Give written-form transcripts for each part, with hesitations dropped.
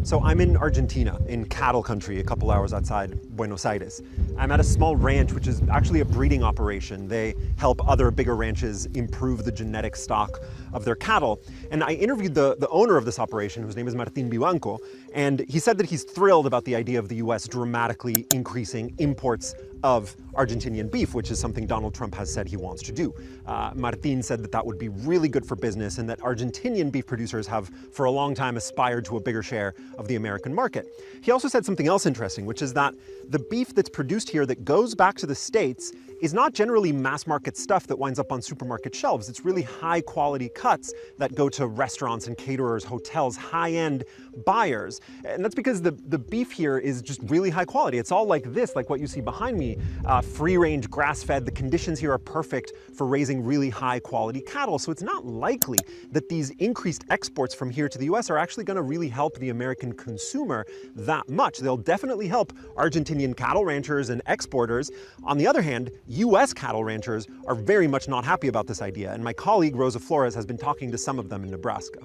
So I'm in Argentina, in cattle country, a couple hours outside Buenos Aires. I'm at a small ranch, which is actually a breeding operation. They help other bigger ranches improve the genetic stock of their cattle. And I interviewed the owner of this operation, whose name is Martin Vivanco, and he said that he's thrilled about the idea of the US dramatically increasing imports of Argentinian beef, which is something Donald Trump has said he wants to do. Martin said that that would be really good for business and that Argentinian beef producers have for a long time aspired to a bigger share of the American market. He also said something else interesting, which is that the beef that's produced here that goes back to the States is not generally mass market stuff that winds up on supermarket shelves. It's really high quality cuts that go to restaurants and caterers, hotels, high-end buyers. And that's because the beef here is just really high quality. It's all like this, like what you see behind me, free-range, grass-fed. The conditions here are perfect for raising really high quality cattle. So it's not likely that these increased exports from here to the US are actually gonna really help the American consumer that much. They'll definitely help Argentinian cattle ranchers and exporters. On the other hand, US cattle ranchers are very much not happy about this idea, and my colleague Rosa Flores has been talking to some of them in Nebraska.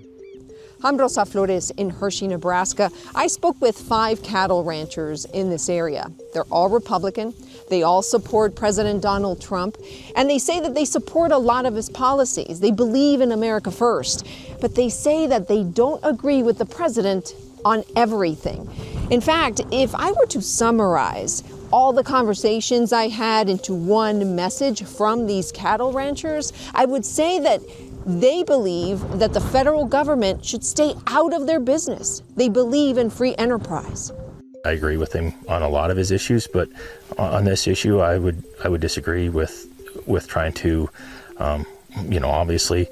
I'm Rosa Flores in Hershey, Nebraska. I spoke with 5 cattle ranchers in this area. They're all Republican. They all support President Donald Trump, and they say that they support a lot of his policies. They believe in America first, but they say that they don't agree with the president on everything. In fact, if I were to summarize all the conversations I had into one message from these cattle ranchers, I would say that they believe that the federal government should stay out of their business. They believe in free enterprise. I agree with him on a lot of his issues, but on this issue, I would disagree with trying to, obviously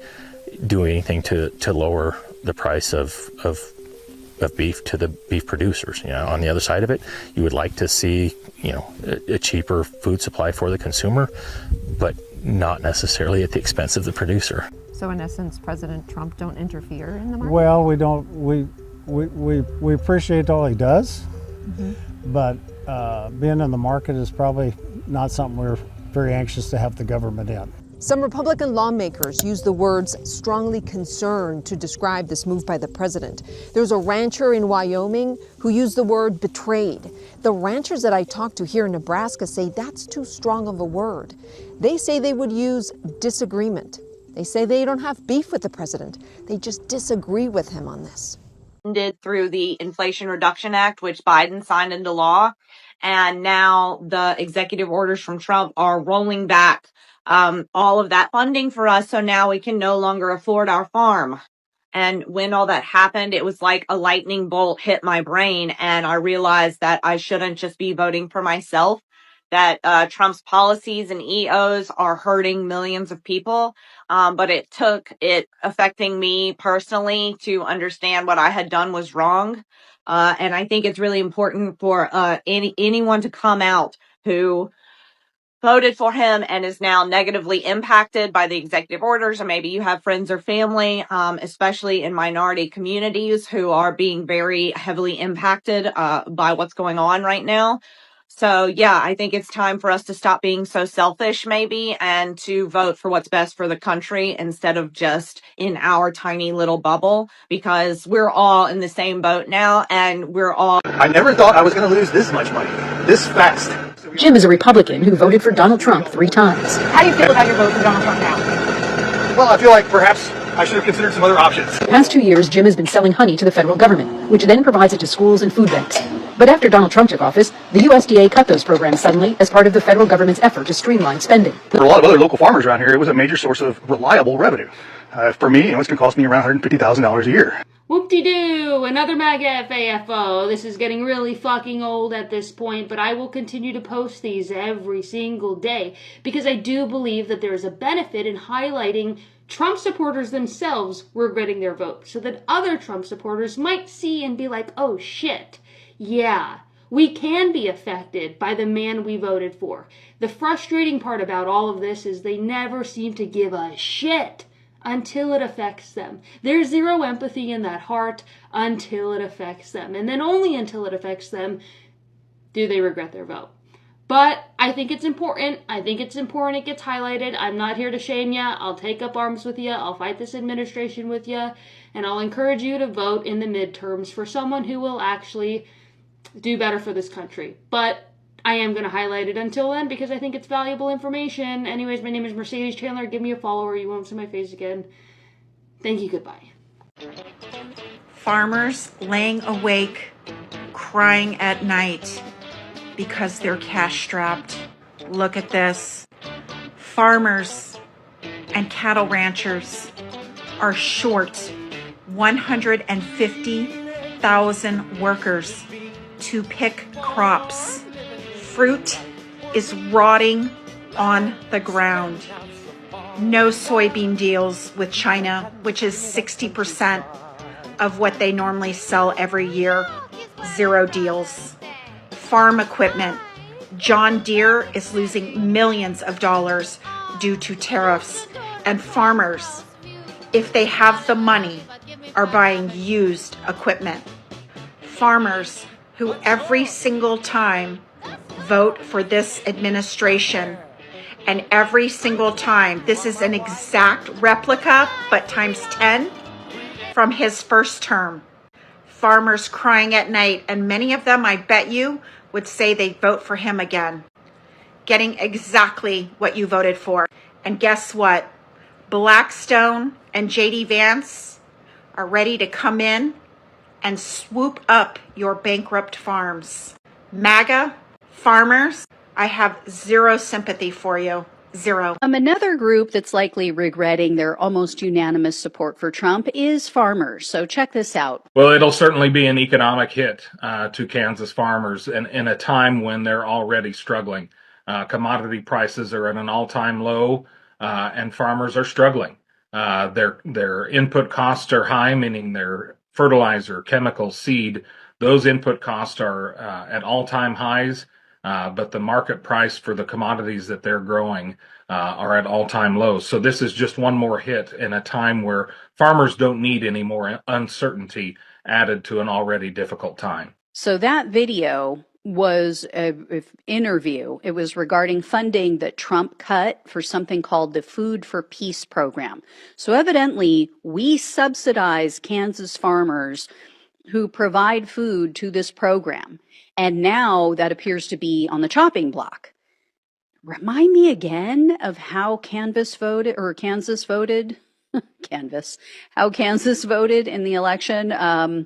do anything to lower the price of beef to the beef producers. On the other side of it, you would like to see, a cheaper food supply for the consumer, but not necessarily at the expense of the producer. So in essence, President Trump don't interfere in the market? Well, we don't. We appreciate all he does, but being in the market is probably not something we're very anxious to have the government in. Some Republican lawmakers use the words strongly concerned to describe this move by the president. There's a rancher in Wyoming who used the word betrayed. The ranchers that I talked to here in Nebraska say that's too strong of a word. They say they would use disagreement. They say they don't have beef with the president. They just disagree with him on this. Through the Inflation Reduction Act, which Biden signed into law. And now the executive orders from Trump are rolling back all of that funding for us. So now we can no longer afford our farm. And when all that happened, it was like a lightning bolt hit my brain. And I realized that I shouldn't just be voting for myself, that Trump's policies and EOs are hurting millions of people. But it took it affecting me personally to understand what I had done was wrong. And I think it's really important for anyone to come out who voted for him and is now negatively impacted by the executive orders, or maybe you have friends or family, especially in minority communities, who are being very heavily impacted by what's going on right now. So, yeah, I think it's time for us to stop being so selfish, maybe, and to vote for what's best for the country instead of just in our tiny little bubble, because we're all in the same boat now, and we're all... I never thought I was going to lose this much money, this fast. Jim is a Republican who voted for Donald Trump 3 times. How do you feel about your vote for Donald Trump now? Well, I feel like perhaps I should have considered some other options. The past 2 years, Jim has been selling honey to the federal government, which then provides it to schools and food banks. But after Donald Trump took office, the USDA cut those programs suddenly as part of the federal government's effort to streamline spending. For a lot of other local farmers around here, it was a major source of reliable revenue. For me, it's going to cost me around $150,000 a year. Whoop-de-doo, another MAGA FAFO. This is getting really fucking old at this point, but I will continue to post these every single day because I do believe that there is a benefit in highlighting Trump supporters themselves regretting their vote so that other Trump supporters might see and be like, oh shit, yeah, we can be affected by the man we voted for. The frustrating part about all of this is they never seem to give a shit until it affects them. There's zero empathy in that heart until it affects them. And then only until it affects them do they regret their vote. But I think it's important. I think it's important it gets highlighted. I'm not here to shame you. I'll take up arms with you. I'll fight this administration with you. And I'll encourage you to vote in the midterms for someone who will actually do better for this country. But I am going to highlight it until then because I think it's valuable information. Anyways, my name is Mercedes Chandler. Give me a follow or you won't see my face again. Thank you. Goodbye. Farmers laying awake, crying at night because they're cash strapped. Look at this. Farmers and cattle ranchers are short 150,000 workers to pick crops. Fruit is rotting on the ground. No soybean deals with China, which is 60% of what they normally sell every year. Zero deals. Farm equipment. John Deere is losing millions of dollars due to tariffs. And farmers, if they have the money, are buying used equipment. Farmers who every single time vote for this administration, and every single time, this is an exact replica, but times 10 from his first term. Farmers crying at night, and many of them, I bet you, would say they'd vote for him again. Getting exactly what you voted for. And guess what? Blackstone and JD Vance are ready to come in and swoop up your bankrupt farms. MAGA, farmers, I have zero sympathy for you. Zero. Another group that's likely regretting their almost unanimous support for Trump is farmers. So check this out. Well, it'll certainly be an economic hit to Kansas farmers in a time when they're already struggling. Commodity prices are at an all-time low, and farmers are struggling. Their input costs are high, meaning their fertilizer, chemical, seed. Those input costs are at all-time highs. But the market price for the commodities that they're growing are at all-time lows. So this is just one more hit in a time where farmers don't need any more uncertainty added to an already difficult time. So that video was an interview. It was regarding funding that Trump cut for something called the Food for Peace program. So evidently, we subsidize Kansas farmers who provide food to this program. And now that appears to be on the chopping block. Remind me again of how Kansas voted how Kansas voted in the election.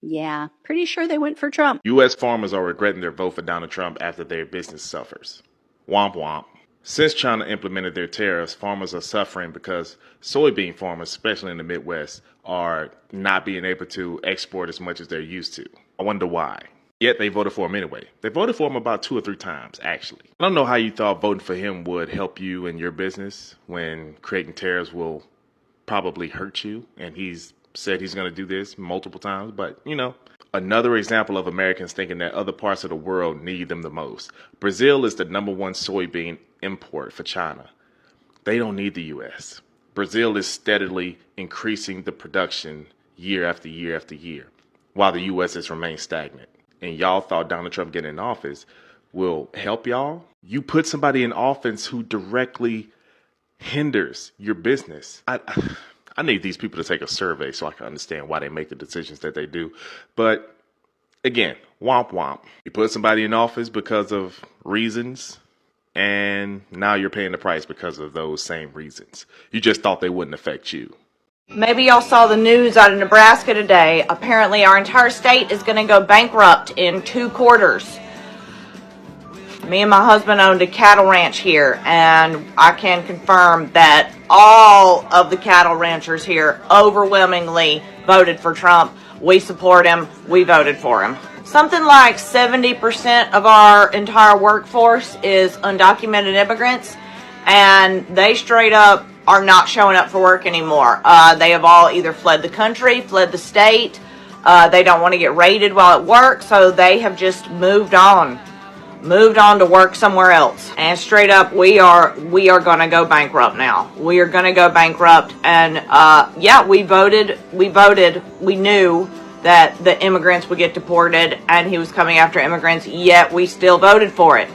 Yeah, pretty sure they went for Trump. U.S. farmers are regretting their vote for Donald Trump after their business suffers. Womp womp. Since China implemented their tariffs, farmers are suffering because soybean farmers, especially in the Midwest, are not being able to export as much as they're used to. I wonder why. Yet they voted for him anyway. They voted for him about 2 or 3 times, actually. I don't know how you thought voting for him would help you in your business when creating tariffs will probably hurt you. And he's said he's going to do this multiple times. But, you know, another example of Americans thinking that other parts of the world need them the most. Brazil is the #1 soybean import for China. They don't need the U.S. Brazil is steadily increasing the production year after year after year, while the U.S. has remained stagnant. And y'all thought Donald Trump getting in office will help y'all? You put somebody in office who directly hinders your business. I need these people to take a survey so I can understand why they make the decisions that they do. But again, womp womp. You put somebody in office because of reasons, and now you're paying the price because of those same reasons. You just thought they wouldn't affect you. Maybe y'all saw the news out of Nebraska today. Apparently our entire state is going to go bankrupt in 2 quarters. Me and my husband owned a cattle ranch here, and I can confirm that all of the cattle ranchers here overwhelmingly voted for Trump. We support him. We voted for him. Something like 70% of our entire workforce is undocumented immigrants, and they straight up are not showing up for work anymore. They have all either fled the country, fled the state. They don't want to get raided while at work, so they have just moved on to work somewhere else. And straight up, we are going to go bankrupt now. We are going to go bankrupt. And yeah, we voted. We knew that the immigrants would get deported, and he was coming after immigrants. Yet we still voted for it.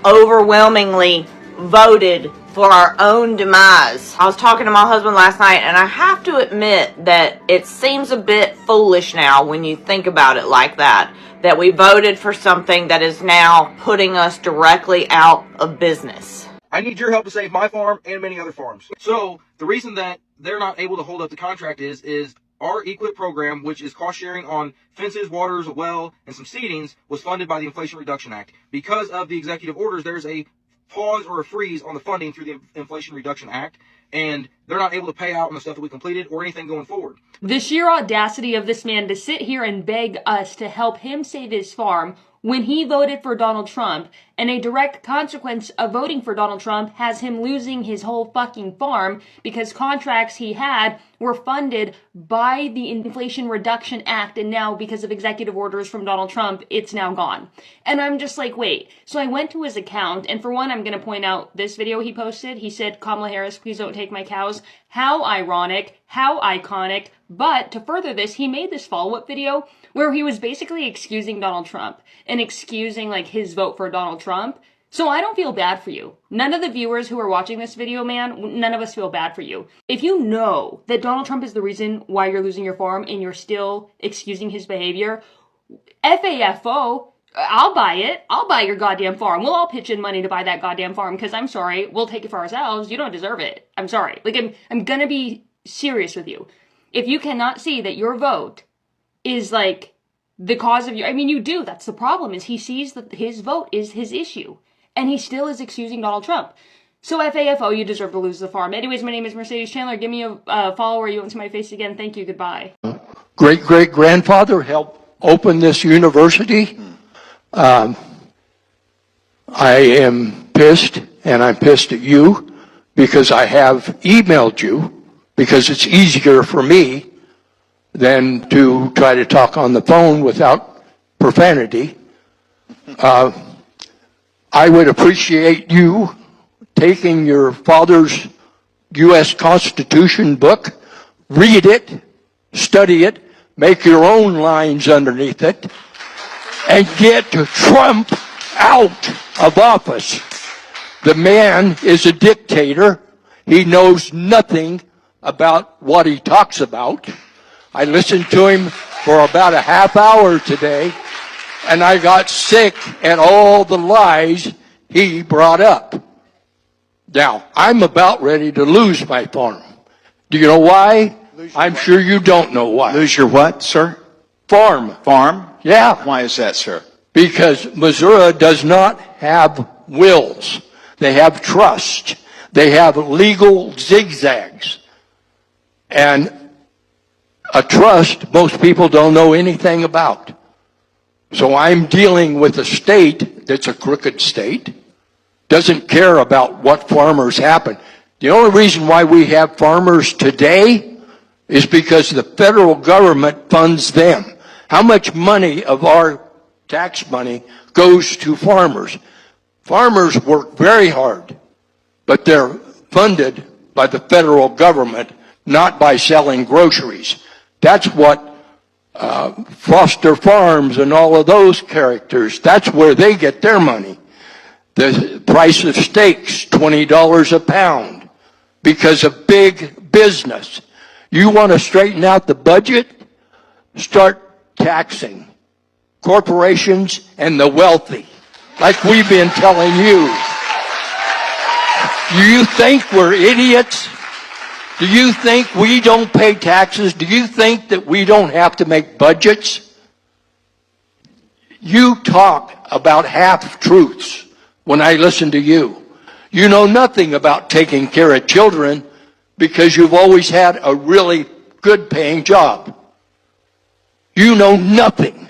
overwhelmingly voted for our own demise. I was talking to my husband last night, and I have to admit that it seems a bit foolish now when you think about it like that we voted for something that is now putting us directly out of business. I need your help to save my farm and many other farms. So the reason that they're not able to hold up the contract is our EQIP program, which is cost sharing on fences, waters, a well, and some seedings, was funded by the Inflation Reduction Act. Because of the executive orders, there's a pause or a freeze on the funding through the Inflation Reduction Act, and they're not able to pay out on the stuff that we completed or anything going forward. The sheer audacity of this man to sit here and beg us to help him save his farm when he voted for Donald Trump, and a direct consequence of voting for Donald Trump has him losing his whole fucking farm because contracts he had were funded by the Inflation Reduction Act, and now because of executive orders from Donald Trump, it's now gone. And I'm just like, wait. So I went to his account, and for one, I'm going to point out this video he posted. He said, Kamala Harris, please don't take my cows. How ironic, how iconic. But to further this, he made this follow-up video where he was basically excusing Donald Trump and excusing like his vote for Donald Trump. So I don't feel bad for you. None of the viewers who are watching this video, man, none of us feel bad for you. If you know that Donald Trump is the reason why you're losing your farm and you're still excusing his behavior, FAFO, I'll buy it. I'll buy your goddamn farm. We'll all pitch in money to buy that goddamn farm because I'm sorry, we'll take it for ourselves. You don't deserve it. I'm sorry. Like, I'm gonna be serious with you. If you cannot see that your vote is like the cause of your, I mean, you do. That's the problem, is he sees that his vote is his issue. And he still is excusing Donald Trump. So FAFO, you deserve to lose the farm. Anyways, my name is Mercedes Chandler. Give me a follow or you won't see my face again. Thank you. Goodbye. Great-great-grandfather helped open this university. I am pissed, and I'm pissed at you because I have emailed you because it's easier for me than to try to talk on the phone without profanity. I would appreciate you taking your father's U.S. Constitution book, read it, study it, make your own lines underneath it, and get Trump out of office. The man is a dictator. He knows nothing about what he talks about. I listened to him for about a half hour today, and I got sick at all the lies he brought up. Now, I'm about ready to lose my farm. Do you know why? I'm sure you don't know why. Lose your what, sir? Farm. Farm? Yeah. Why is that, sir? Because Missouri does not have wills. They have trust. They have legal zigzags. And a trust, most people don't know anything about. So I'm dealing with a state that's a crooked state, doesn't care about what farmers happen. The only reason why we have farmers today is because the federal government funds them. How much money of our tax money goes to farmers? Farmers work very hard, but they're funded by the federal government, not by selling groceries. That's what Foster Farms and all of those characters, that's where they get their money. The price of steaks, $20 a pound, because of big business. You want to straighten out the budget? Start taxing corporations and the wealthy, like we've been telling you. Do you think we're idiots? Do you think we don't pay taxes? Do you think that we don't have to make budgets? You talk about half-truths when I listen to you. You know nothing about taking care of children because you've always had a really good-paying job. You know nothing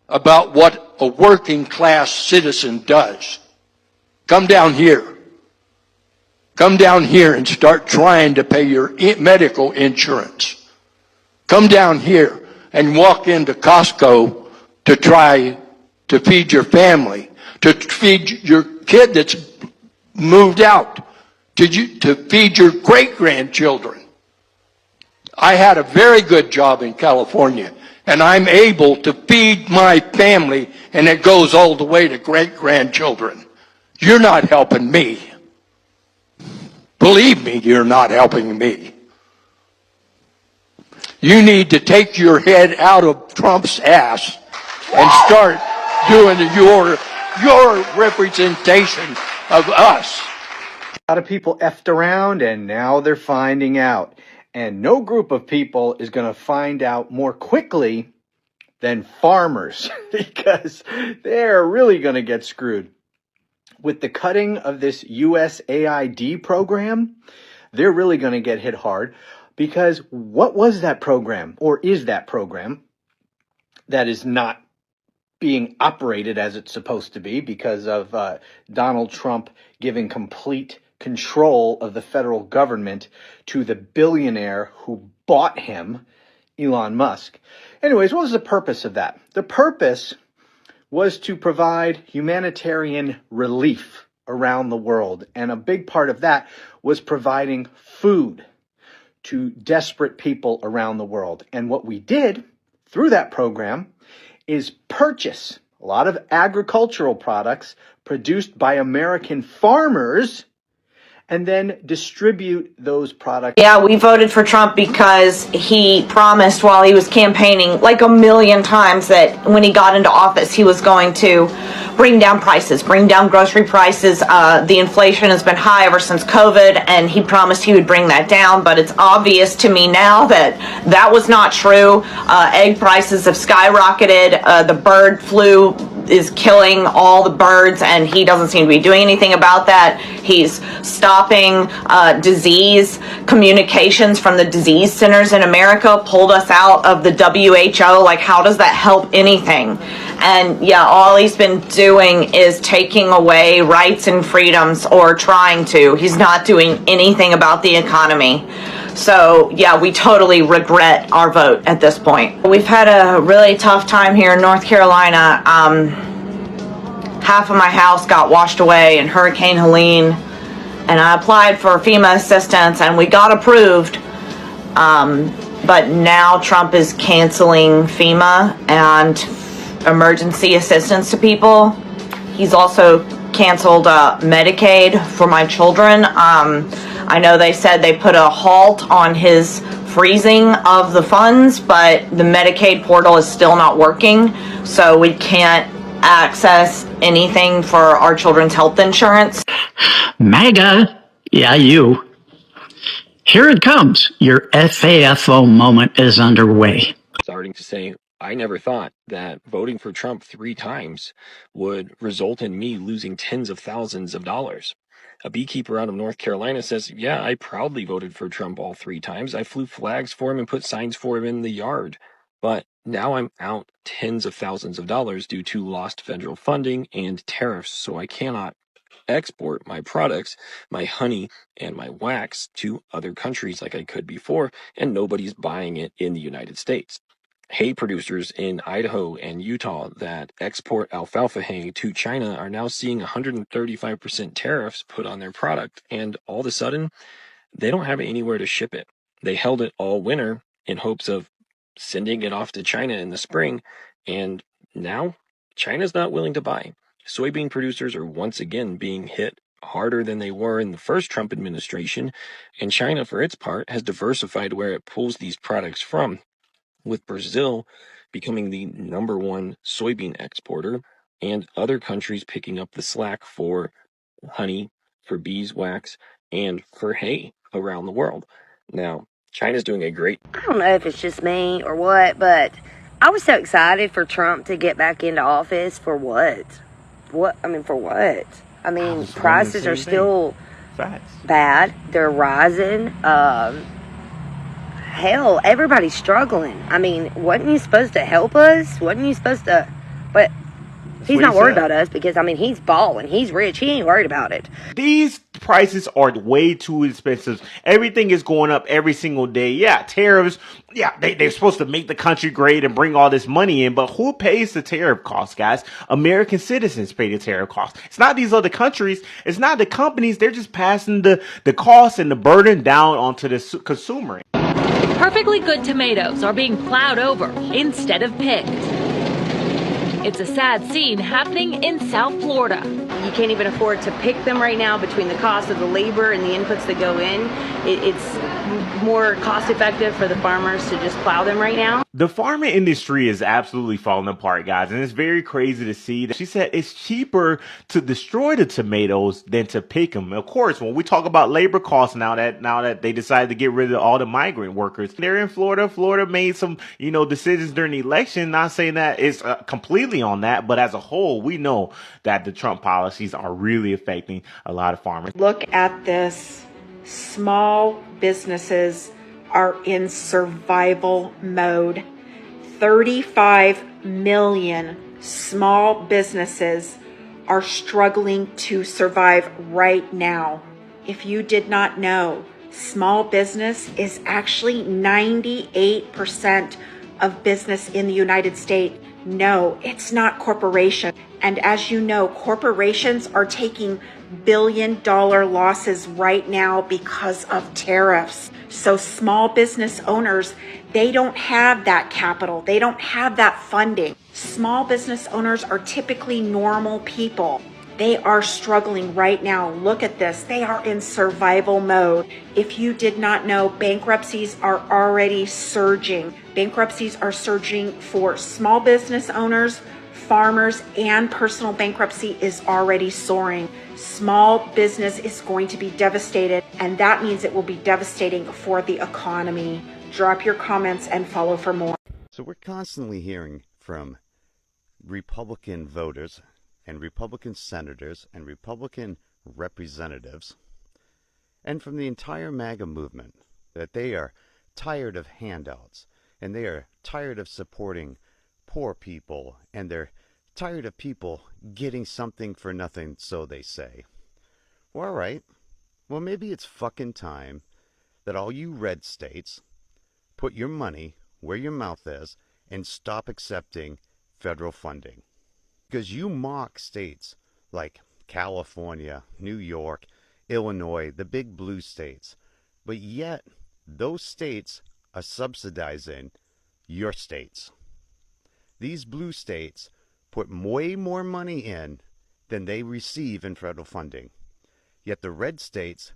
about what a working-class citizen does. Come down here. Come down here and start trying to pay your medical insurance. Come down here and walk into Costco to try to feed your family, to feed your kid that's moved out, to feed your great-grandchildren. I had a very good job in California, and I'm able to feed my family, and it goes all the way to great-grandchildren. You're not helping me. Believe me, you're not helping me. You need to take your head out of Trump's ass and start doing your representation of us. A lot of people effed around and now they're finding out. And no group of people is going to find out more quickly than farmers because they're really going to get screwed. With the cutting of this USAID program, they're really going to get hit hard because what was that program or is that program that is not being operated as it's supposed to be because of Donald Trump giving complete control of the federal government to the billionaire who bought him, Elon Musk. Anyways, what was the purpose of that? The purpose was to provide humanitarian relief around the world. And a big part of that was providing food to desperate people around the world. And what we did through that program is purchase a lot of agricultural products produced by American farmers and then distribute those products. Yeah, we voted for Trump because he promised while he was campaigning like a million times that when he got into office, he was going to bring down prices, bring down grocery prices. The inflation has been high ever since COVID, and he promised he would bring that down. But it's obvious to me now that that was not true. Egg prices have skyrocketed. The bird flu is killing all the birds, and he doesn't seem to be doing anything about that. He's stopping disease communications from the disease centers in America, pulled us out of the WHO. Like, how does that help anything? And yeah, all he's been doing is taking away rights and freedoms, or trying to. He's not doing anything about the economy. So yeah, we totally regret our vote at this point. We've had a really tough time here in North Carolina. Half of my house got washed away in Hurricane Helene, and I applied for FEMA assistance and we got approved. But now Trump is canceling FEMA and emergency assistance to people. He's also canceled Medicaid for my children. I know they said they put a halt on his freezing of the funds, but the Medicaid portal is still not working, so we can't access anything for our children's health insurance. MAGA, yeah, you. Here it comes. Your FAFO moment is underway. Starting to say, I never thought that voting for Trump 3 times would result in me losing tens of thousands of dollars. A beekeeper out of North Carolina says, yeah, I proudly voted for Trump all 3 times. I flew flags for him and put signs for him in the yard. But now I'm out tens of thousands of dollars due to lost federal funding and tariffs, so I cannot export my products, my honey and my wax, to other countries like I could before, and nobody's buying it in the United States. Hay producers in Idaho and Utah that export alfalfa hay to China are now seeing 135% tariffs put on their product, and all of a sudden, they don't have anywhere to ship it. They held it all winter in hopes of sending it off to China in the spring, and now China's not willing to buy. Soybean producers are once again being hit harder than they were in the first Trump administration, and China, for its part, has diversified where it pulls these products from, with Brazil becoming the #1 soybean exporter and other countries picking up the slack for honey, for beeswax, and for hay around the world. Now, China's doing a great... I don't know if it's just me or what, but I was so excited for Trump to get back into office. For what? For what? I mean, prices are still bad. They're rising. Hell, everybody's struggling. I mean, wasn't you supposed to help us? Wasn't you supposed to... But he's not worried about us because, I mean, he's balling. He's rich. He ain't worried about it. These prices are way too expensive. Everything is going up every single day. Yeah, tariffs. Yeah, they're supposed to make the country great and bring all this money in. But who pays the tariff costs, guys? American citizens pay the tariff costs. It's not these other countries. It's not the companies. They're just passing the cost and the burden down onto the consumer. Perfectly good tomatoes are being plowed over instead of picked. It's a sad scene happening in South Florida. You can't even afford to pick them right now between the cost of the labor and the inputs that go in. It's more cost effective for the farmers to just plow them right now. The farming industry is absolutely falling apart, guys, and it's very crazy to see that she said it's cheaper to destroy the tomatoes than to pick them. Of course, when we talk about labor costs now that they decided to get rid of all the migrant workers, they're in Florida. Florida made some, decisions during the election. Not saying that it's completely on that, but as a whole, we know that the Trump policies are really affecting a lot of farmers. Look at this. Small businesses are in survival mode. 35 million small businesses are struggling to survive right now. If you did not know, small business is actually 98% of business in the United States. No, it's not corporation. And as you know, corporations are taking billion-dollar losses right now because of tariffs. So small business owners, they don't have that capital. They don't have that funding. Small business owners are typically normal people. They are struggling right now. Look at this. They are in survival mode. If you did not know, bankruptcies are already surging. Bankruptcies are surging for small business owners, farmers, and personal bankruptcy is already soaring. Small business is going to be devastated, and that means it will be devastating for the economy. Drop your comments and follow for more. So we're constantly hearing from Republican voters and Republican senators and Republican representatives and from the entire MAGA movement that they are tired of handouts and they are tired of supporting poor people and they're tired of people getting something for nothing, so they say. Well, all right. Well, maybe it's fucking time that all you red states put your money where your mouth is and stop accepting federal funding. Because you mock states like California, New York, Illinois, the big blue states, but yet those states are subsidizing your states. These blue states put way more money in than they receive in federal funding. Yet the red states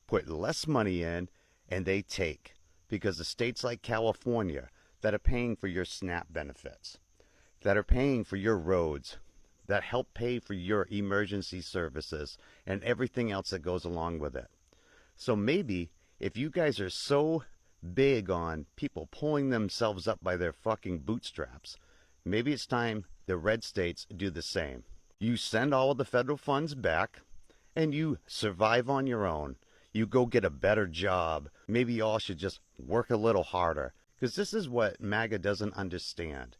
put less money in and they take, because the states like California that are paying for your SNAP benefits, that are paying for your roads, that help pay for your emergency services and everything else that goes along with it. So maybe if you guys are so big on people pulling themselves up by their fucking bootstraps, maybe it's time the red states do the same. You send all of the federal funds back and you survive on your own. You go get a better job. Maybe you all should just work a little harder. Because this is what MAGA doesn't understand.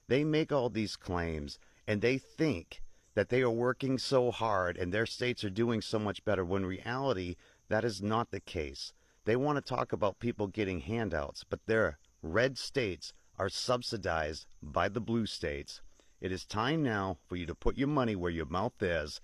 They make all these claims and they think that they are working so hard and their states are doing so much better, when in reality, that is not the case. They want to talk about people getting handouts, but their red states are subsidized by the blue states. It is time now for you to put your money where your mouth is.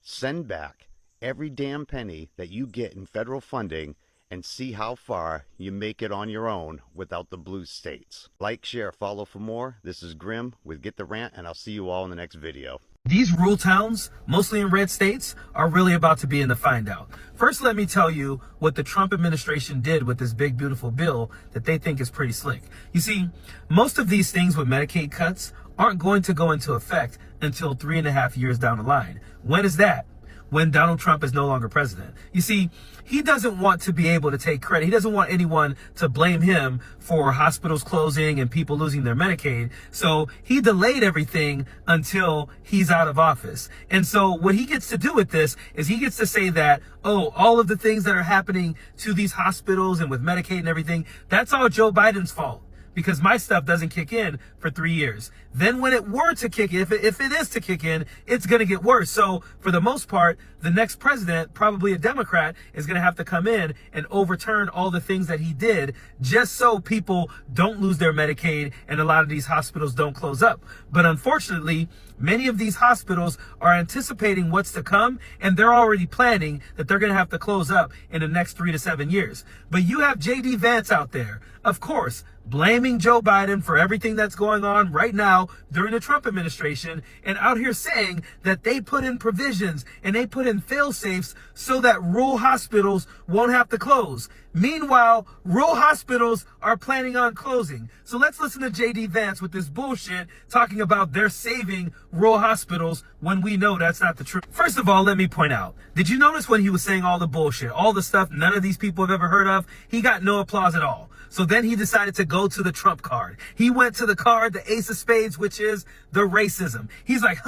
Send back every damn penny that you get in federal funding and see how far you make it on your own without the blue states. Like, share, follow for more. This is Grim with Get the Rant, and I'll see you all in the next video. These rural towns, mostly in red states, are really about to be in the find out. First, let me tell you what the Trump administration did with this big, beautiful bill that they think is pretty slick. You see, most of these things with Medicaid cuts aren't going to go into effect until 3.5 years down the line. When is that? When Donald Trump is no longer president. You see, he doesn't want to be able to take credit. He doesn't want anyone to blame him for hospitals closing and people losing their Medicaid. So he delayed everything until he's out of office. And so what he gets to do with this is he gets to say that, oh, all of the things that are happening to these hospitals and with Medicaid and everything, that's all Joe Biden's fault, because my stuff doesn't kick in for 3 years. Then when it were to kick in, if it is to kick in, it's going to get worse. So for the most part, the next president, probably a Democrat, is going to have to come in and overturn all the things that he did just so people don't lose their Medicaid and a lot of these hospitals don't close up. But unfortunately, many of these hospitals are anticipating what's to come, and they're already planning that they're going to have to close up in the next 3 to 7 years. But you have J.D. Vance out there. Of course, blaming Joe Biden for everything that's going on right now during the Trump administration, and out here saying that they put in provisions and they put in fail-safes so that rural hospitals won't have to close. Meanwhile, rural hospitals are planning on closing. So let's listen to J.D. Vance with this bullshit talking about they're saving rural hospitals when we know that's not the truth. First of all, let me point out, did you notice when he was saying all the bullshit, all the stuff none of these people have ever heard of, he got no applause at all. So then he decided to go to the Trump card. He went to the card, the ace of spades, which is the racism. He's like,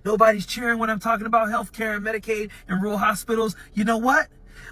nobody's cheering when I'm talking about healthcare and Medicaid and rural hospitals. You know what?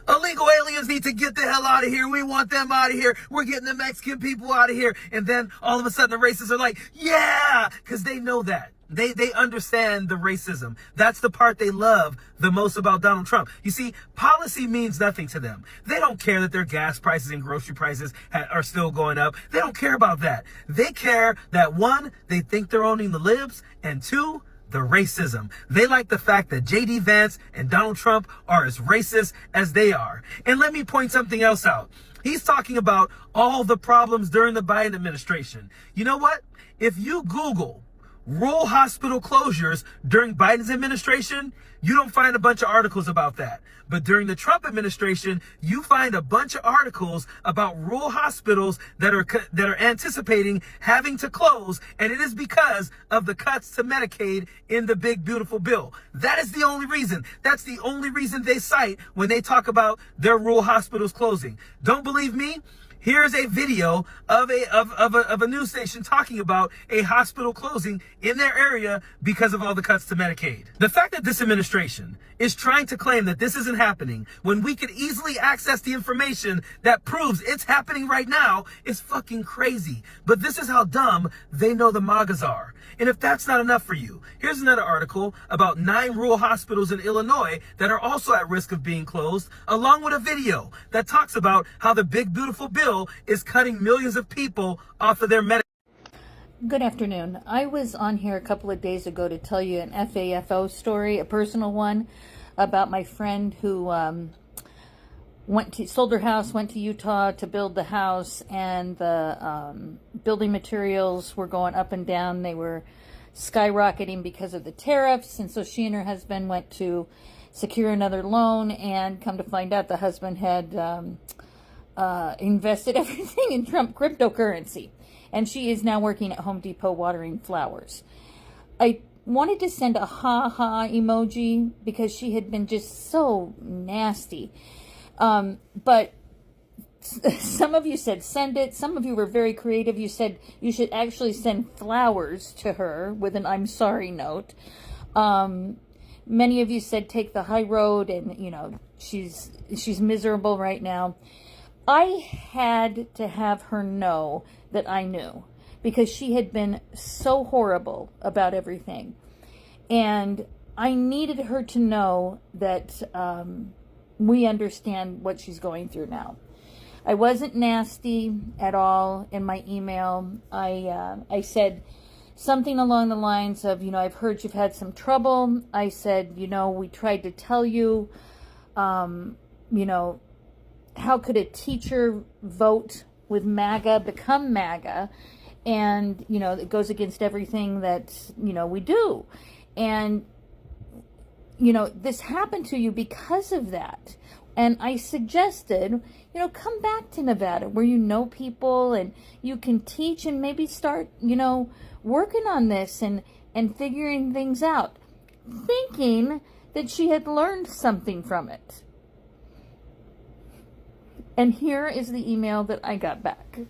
Illegal aliens need to get the hell out of here. We want them out of here. We're getting the Mexican people out of here. And then all of a sudden the racists are like, yeah, because they know that. They understand the racism. That's the part they love the most about Donald Trump. You see, policy means nothing to them. They don't care that their gas prices and grocery prices are still going up. They don't care about that. They care that, one, they think they're owning the libs, and two, the racism. They like the fact that J.D. Vance and Donald Trump are as racist as they are. And let me point something else out. He's talking about all the problems during the Biden administration. You know what? If you Google rural hospital closures during Biden's administration, you don't find a bunch of articles about that. But during the Trump administration, you find a bunch of articles about rural hospitals that are anticipating having to close, and it is because of the cuts to Medicaid in the big beautiful bill. That is the only reason. That's the only reason they cite when they talk about their rural hospitals closing. Don't believe me? Here's a video of a news station talking about a hospital closing in their area because of all the cuts to Medicaid. The fact that this administration is trying to claim that this isn't happening when we could easily access the information that proves it's happening right now is fucking crazy. But this is how dumb they know the MAGAs are. And if that's not enough for you, here's another article about 9 rural hospitals in Illinois that are also at risk of being closed, along with a video that talks about how the big beautiful bill is cutting millions of people off of their Medicaid. Good afternoon. I was on here a couple of days ago to tell you an FAFO story, a personal one, about my friend who sold her house, went to Utah to build the house, and the building materials were going up and down. They were skyrocketing because of the tariffs, and so she and her husband went to secure another loan, and come to find out the husband had invested everything in Trump cryptocurrency, and she is now working at Home Depot watering flowers. I wanted to send a ha-ha emoji because she had been just so nasty. But some of you said send it. Some of you were very creative. You said you should actually send flowers to her with an I'm sorry note. Many of you said take the high road, and you know she's miserable right now. I had to have her know that I knew, because she had been so horrible about everything. And I needed her to know that we understand what she's going through now. I wasn't nasty at all in my email. I said something along the lines of, I've heard you've had some trouble. I said, we tried to tell you, how could a teacher vote with MAGA, become MAGA? And, it goes against everything that, we do. And, this happened to you because of that. And I suggested, come back to Nevada where you know people and you can teach and maybe start, working on this and figuring things out, thinking that she had learned something from it. And here is the email that I got back.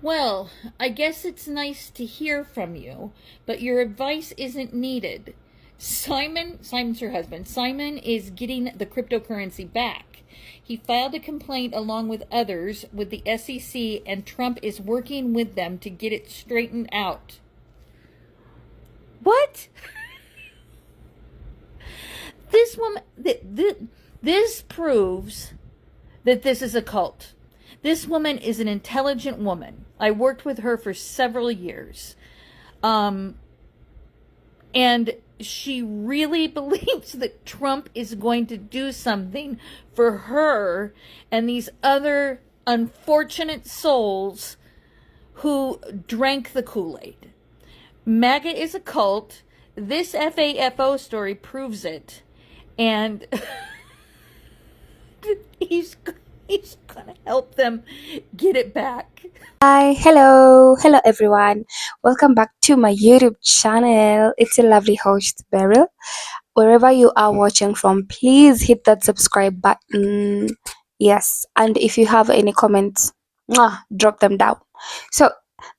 Well, I guess it's nice to hear from you, but your advice isn't needed. Simon's her husband. Simon is getting the cryptocurrency back. He filed a complaint along with others with the SEC, and Trump is working with them to get it straightened out. What? This woman, this proves that this is a cult. This woman is an intelligent woman. I worked with her for several years. And she really believes that Trump is going to do something for her and these other unfortunate souls who drank the Kool-Aid. MAGA is a cult. This FAFO story proves it. And he's gonna help them get it back. Hi, hello everyone. Welcome back to my YouTube channel. It's a lovely host, Beryl. Wherever you are watching from, please hit that subscribe button. Yes, and if you have any comments, drop them down. So,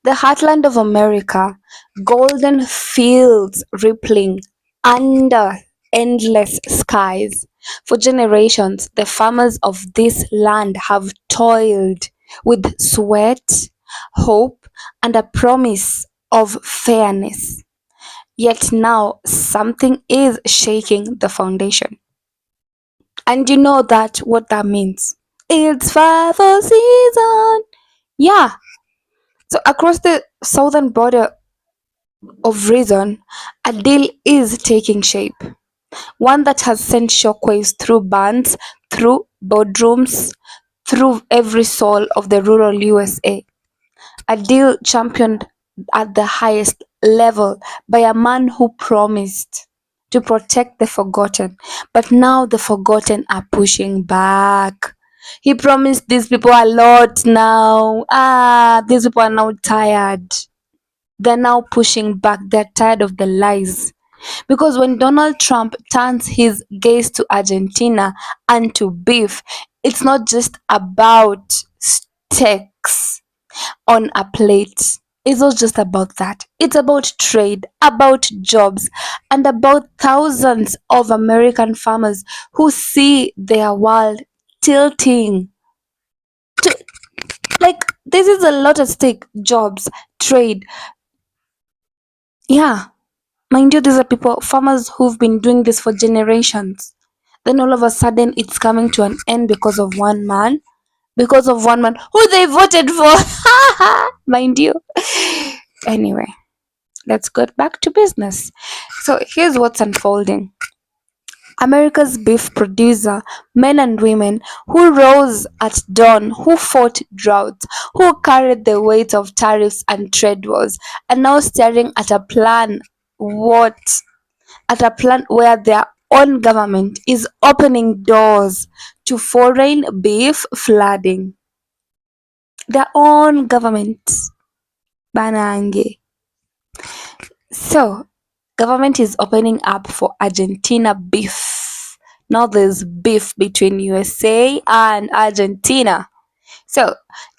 the heartland of America, golden fields rippling under endless skies. For generations, the farmers of this land have toiled with sweat, hope, and a promise of fairness. Yet now something is shaking the foundation. And you know that what that means. It's 5-0 season. Yeah. So across the southern border of reason, a deal is taking shape. One that has sent shockwaves through bands, through boardrooms, through every soul of the rural USA. A deal championed at the highest level by a man who promised to protect the forgotten. But now the forgotten are pushing back. He promised these people a lot now. These people are now tired. They're now pushing back. They're tired of the lies. Because when Donald Trump turns his gaze to Argentina and to beef, it's not just about steaks on a plate. It's not just about that. It's about trade, about jobs, and about thousands of American farmers who see their world tilting. Like, this is a lot at stake. Jobs, trade. Yeah. Mind you, these are people, farmers who've been doing this for generations. Then all of a sudden, it's coming to an end because of one man. Because of one man who they voted for. Mind you. Anyway, let's get back to business. So here's what's unfolding. America's beef producer, men and women who rose at dawn, who fought droughts, who carried the weight of tariffs and trade wars, are now staring at a plan. At a plan where their own government is opening doors to foreign beef flooding. Their own government. Banange. So, government is opening up for Argentina beef. Now there's beef between USA and Argentina. So,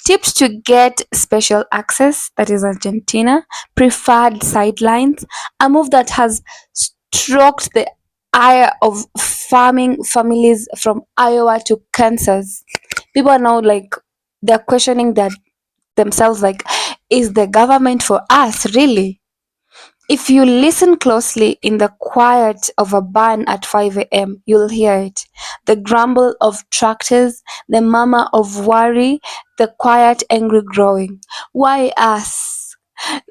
tips to get special access, that is Argentina, preferred sidelines, a move that has stroked the ire of farming families from Iowa to Kansas. People are now like, they're questioning themselves like, is the government for us really? If you listen closely in the quiet of a barn at 5 a.m., you'll hear it. The grumble of tractors, the murmur of worry, the quiet angry growing. Why us?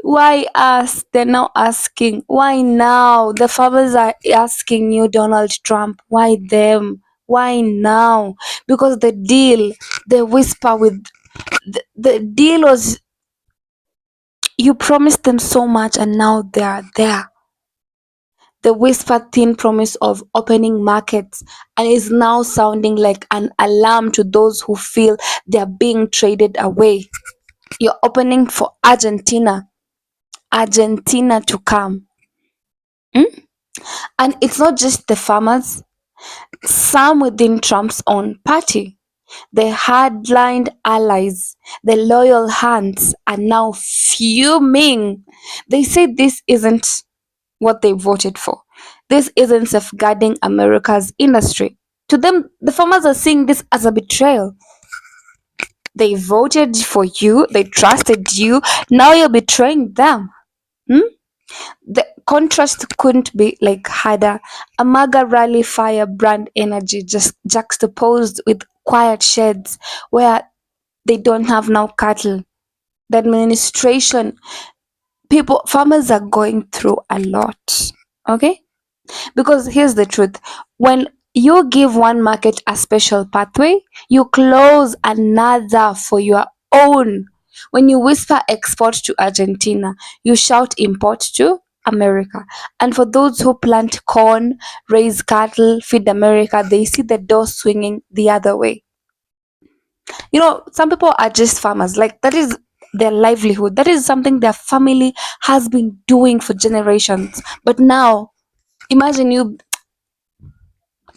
Why us? They're now asking. Why now? The farmers are asking you, Donald Trump. Why them? Why now? Because the deal, the whisper with the deal was, you promised them so much and now they are there. The whispered thin promise of opening markets and is now sounding like an alarm to those who feel they are being traded away. You're opening for Argentina to come. And it's not just the farmers, some within Trump's own party. The hardlined allies, the loyal hands, are now fuming. They say this isn't what they voted for. This isn't safeguarding America's industry. To them, the farmers are seeing this as a betrayal. They voted for you, they trusted you, now you're betraying them. The contrast couldn't be like harder. A MAGA rally firebrand energy just juxtaposed with quiet sheds where they don't have now cattle. The administration, farmers are going through a lot. Okay? Because here's the truth. When You give one market a special pathway, you close another for your own. When you whisper export to Argentina, you shout import to America. And for those who plant corn, raise cattle, feed America, they see the door swinging the other way. You know, some people are just farmers. Like, that is their livelihood. That is something their family has been doing for generations. But now, imagine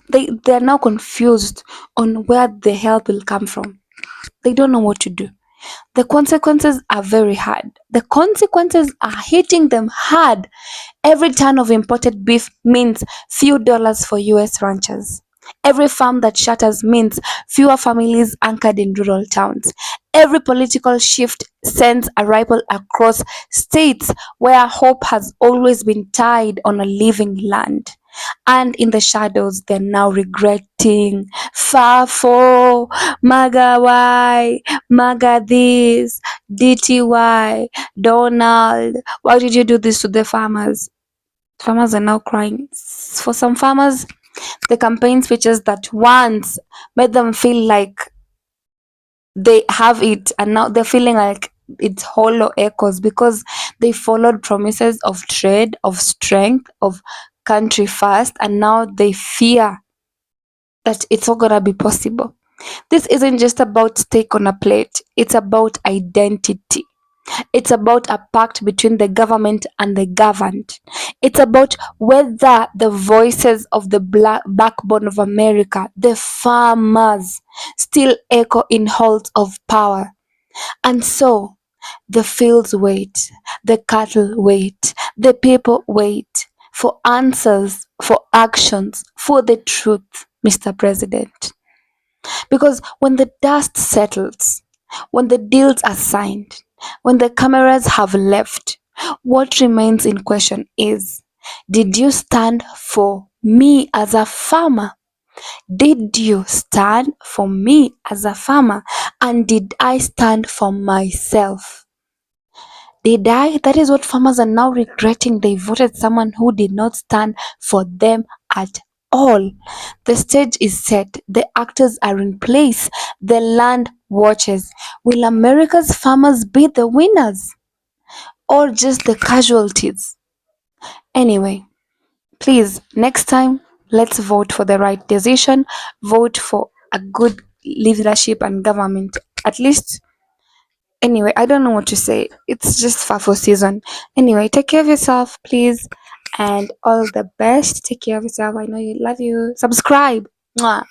they're now confused on where the help will come from. They don't know what to do. The consequences are very hard. The consequences are hitting them hard. Every ton of imported beef means few dollars for US ranchers. Every farm that shutters means fewer families anchored in rural towns. Every political shift sends a ripple across states where hope has always been tied on a living land. And in the shadows, they're now regretting. Fafo, MAGA why, MAGA this, DTY, Donald. Why did you do this to the farmers? Farmers are now crying. For some farmers, the campaign speeches that once made them feel like they have it, and now they're feeling like it's hollow echoes because they followed promises of trade, of strength, of country first, and now they fear that it's not gonna be possible. This isn't just about steak on a plate, it's about identity. It's about a pact between the government and the governed. It's about whether the voices of the backbone of America, the farmers, still echo in halls of power. And so the fields wait, the cattle wait, the people wait for answers, for actions, for the truth, Mr. President. Because when the dust settles, when the deals are signed, when the cameras have left, what remains in question is, did you stand for me as a farmer? Did you stand for me as a farmer? And did I stand for myself? Did I? That is what farmers are now regretting. They voted someone who did not stand for them at all. The stage is set. The actors are in place. The land watches. Will America's farmers be the winners or just the casualties? Anyway, please, next time, let's vote for the right decision. Vote for a good leadership and government. At least, anyway, I don't know what to say. It's just FAFO season. Anyway, take care of yourself, please. And all the best. Take care of yourself. I know you love you. Subscribe. Mwah.